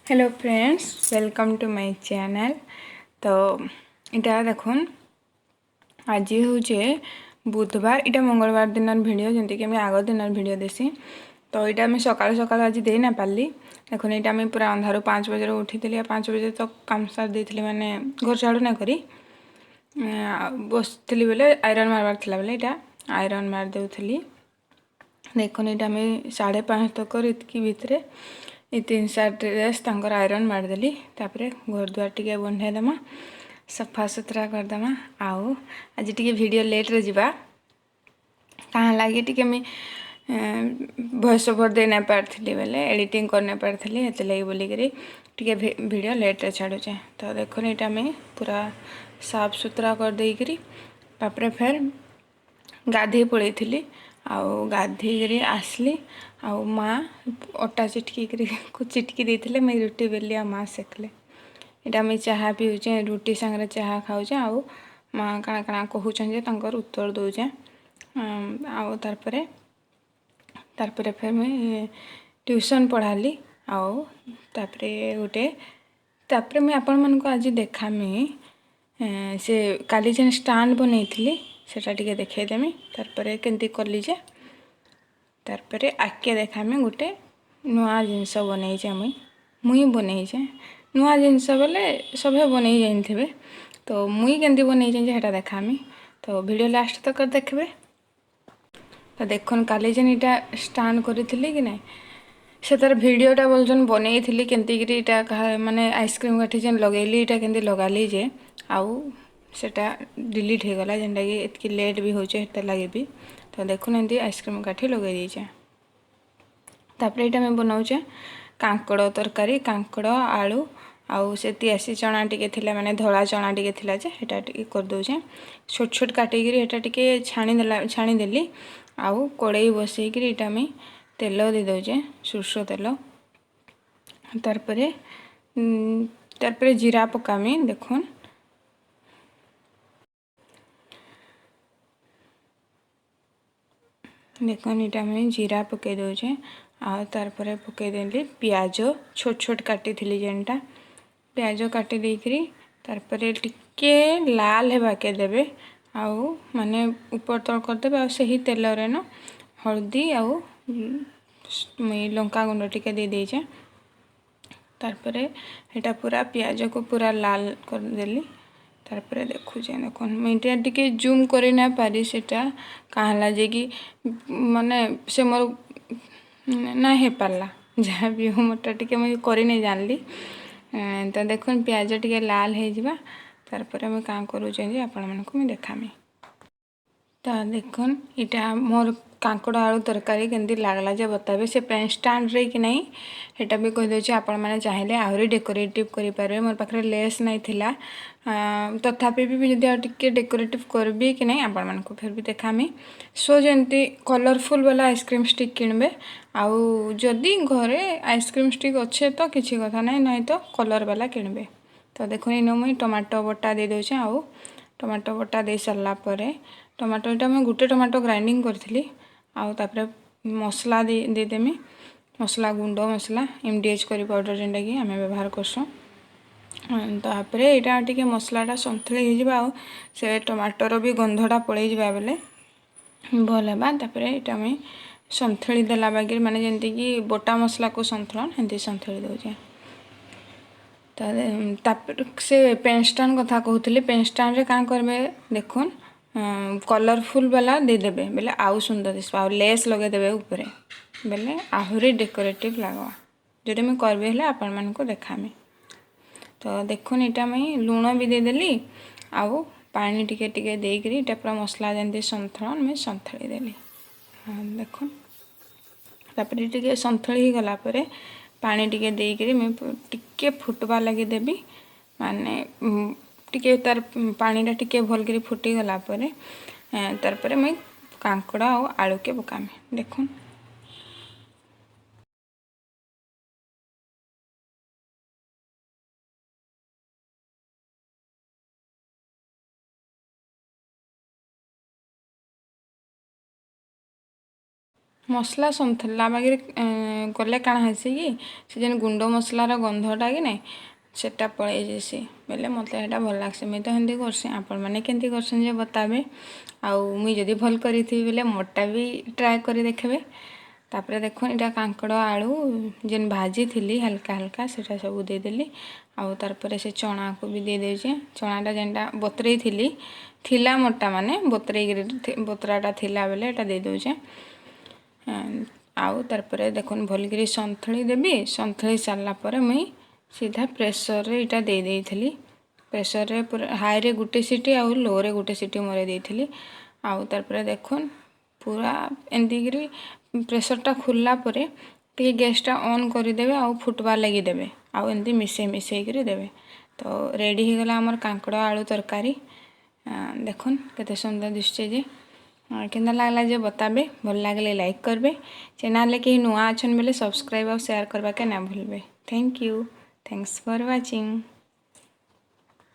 Hello friends, welcome to my channel. तो इटा देखुन आज हूँ बुधवार, इटा मंगलवार दिन भिडियो जमी कि आग दिन भिडियो देसी। तो यहाँ आम सकाल सकाल आज दे ना पार्ली। देखुन यहाँ आम पूरा अंधारू 5 बजे उठी 5 बजे तो काम सार देती मैंने घर झाड़ू ना करी बसती बेले आयरन मारबार थी बेले यहाँ आयरन मार दूसरी। देखुन यहाँ आम 5:30 तक इतकी भितर ये 3-4 ड्रेस तंकर आयरन मारदेली। तापर घर द्वार टे बंधेदमा सफा सुतरा करदमा। आउ आज टी वीडियो लेट रे जीवा कहाँ लगे टी वॉइस ओवर दे ना पार्थी बेले एडिटिंग करने पार्थी हेते लगी बोलिकी टी वीडियो लेट रे छाड़ुचे। तो देखो ये आम पूरा साफ सुतरा कर देकरी तापर फिर गाधे पड़े थी आउ गाधे आसली आउ माँ अटा चिटकी देते मुझे रुटी बेली आ माँ सेकले। यहाँ मुझे चाह पीऊे रुटी सांगे चाह खाऊे आउ माँ काଣା काଣା कहूँ उत्तर दौचे। आउ तार फिर मुझे ट्यूशन पढ़ाली आउ तापर गोटे तापर मुझे आपण मानक आज देखामी से काली जेन स्टांड बनई सेटा टिके देखदेमी तार केमती कली जे तार आगे देखामी गोटे नुआ जिनस बनईचे मुई बनईचे नुआ जिनस बोले सभे बनई जाथे। तो मुई केमती बनईचे सेटा देखामी। तो वीडियो लास्ट तक देखबे। तो देखुन काली जेन इटा स्टांड करी कि ना से तार भिडटा बोलचन बनई थी केमती माने आइसक्रीम काठी जेन लगेली इटा केमती लगाली जे आउ सेटा डिलीट हो गला जेनटा कि इतकी लेट भी होचे हेते लगे भी। तो देखुन एमती आइसक्रीम काठी लगे दीचे। तापर यहाँ मैं बनाऊे कांकड़ तरकारी कांकड़ आलू आउ से तियासी चना टिके थिला माने धला चना टिके थिला जे हेटा टिके कर दोचे छोट छोट काटिकी हेटा टिके छाणीदेली आउ कड़ाई बसईकरी यहाँ मैं तेल दे दोचे सोरष तेल तार जीरा पकामी। देखुन देखुन यहाँ मैं जीरा पकई दौचे आउ तार पकईदेली पियाज छोट छोट काटी थी जेनटा पियाज काटी देकरी तार टिके लाल हेबाके देबे आउ माने ऊपर तल करदेबे आ सही तेल रे न हल्दी आउ लंका गुंड टिके दे देचे। तार हेटा पूरा पियाज को पूरा लाल कर देली तार देखुचे देखुन मुझे टे जूम कर ना पारी सेटा कहाँ जे कि माने से मोर ना हो पारा जहाँ भी हो मोटा टे मुझे कर नहीं जानली। तो देखुन पियाज टे लाल हो तार मुझे कहाँ करुचे आपण मानक मुझे देखामी। तो देखुन इटा मोर कांकड़ आलू तरकारी केमती लागला जे बताबे से पेन स्टांड रे कि नहीं हेटा भी कह दोचे आपण माने चाहिए आहरी डेकोरेटिव करि पारे। मोर पाखरे लेस नहीं थिला तथापि भी जदि टिके डेकोरेटिव करबी कि नहीं आपण मानक फिर भी देखामी। सो जंती कलरफुल वाला आइसक्रीम स्टिक किनबे आउ जदि घरे आइसक्रीम स्टिक अच्छे तो किसी कथा नहीं तो कलर वाला किनबे। तो देखो इन मुई टमाटो बटा दे दोचे आउ टमाटो बटा दे सारा पर टमाटो इटा मैं गोटे टमाटो ग्राइंडिंग करी आउ तापर मसला देदेमी मसला गुंड मसला MDH करी पाउडर जेनटा कि आम व्यवहार करसुँ। तापर यहाँ टे मसलाटा संतुली हो से टमाटर भी गंधटा पड़े जा बेले भल है। तापर यहाँ आम संतुली देला बागे माने जमती कि बटा मसला को संतुलन एमती संतुली दौचे। तापर से पेन स्टांड कथा कहते पेन स्टांड रे क्या करेंगे देखुन कलरफुल वाला देदेबे बेले आउ सुंदर दिस आउ लेस लगेदेबे ऊपर बेले आहरी डेकोरेटिव लगवा जोटे मुझे करबे हेले आपण मानक देखामी। तो देखुन यहाँ मुझे लुण भी देदेली आउ पानी टिके टिके देकरी इटा पूरा मसला जमती संतुलन मुझे संतुली देली। हाँ देखुन तापर टिके संतुली गला परे पानी टिके देकरी मुझे टिके फुटवा लगे देबी माने टिके तार पानीटा टिके भल कर फुटी गला परे तार मुझे कांकड़ आउ आलू के पकामी। देखुन मसला संतुला बागे कले काण हेसी कि से जेन गुंड मसलार गंधटा कि नहीं सेटा पड़े जैसी बोले मत यहाँ भल लग्सी मुई तो हेंदी करसी आपण मैंने केमती करसन जे बताबे आउ मुई जदि भल करी बोले मोटा भी ट्राए करी देखबे। तापर देखुन इटा कांकड़ आलू जेन भाजी थी हल्का हल्का सेटा सब देदेली आउ तार से चना को भी दे देजे चनाटा जेनटा बतरे थिला मोटा माने बतराटा थिला बेले एटा दे दोजे आउ तार देखुन भलकरी संथली देबी संथली सारा पर मुई सीधा प्रेसर रे इटा दे देइथली प्रेसर रे पूरा हाई रे गुटे सीटी आउ लो रे गुटे सीटी मरे देइथली आउ तार देखुन पूरा एंतीकरी प्रेसरटा खुल्ला परे टे गैसटा ऑन करदेवे आउ फुटबार लगी देवे आउ एमती मिसई करी देवे तो रेडी हो गला आमर कांकड़ आलू तरकारी देखुन केते सुंदर दिसचे जे केना लागला जे बताबे भल लागले लाइक करबे चैनल के नुआ अछन बेले सब्सक्राइब और शेयर करबा के ना भूलबे। Thank you thanks for watching.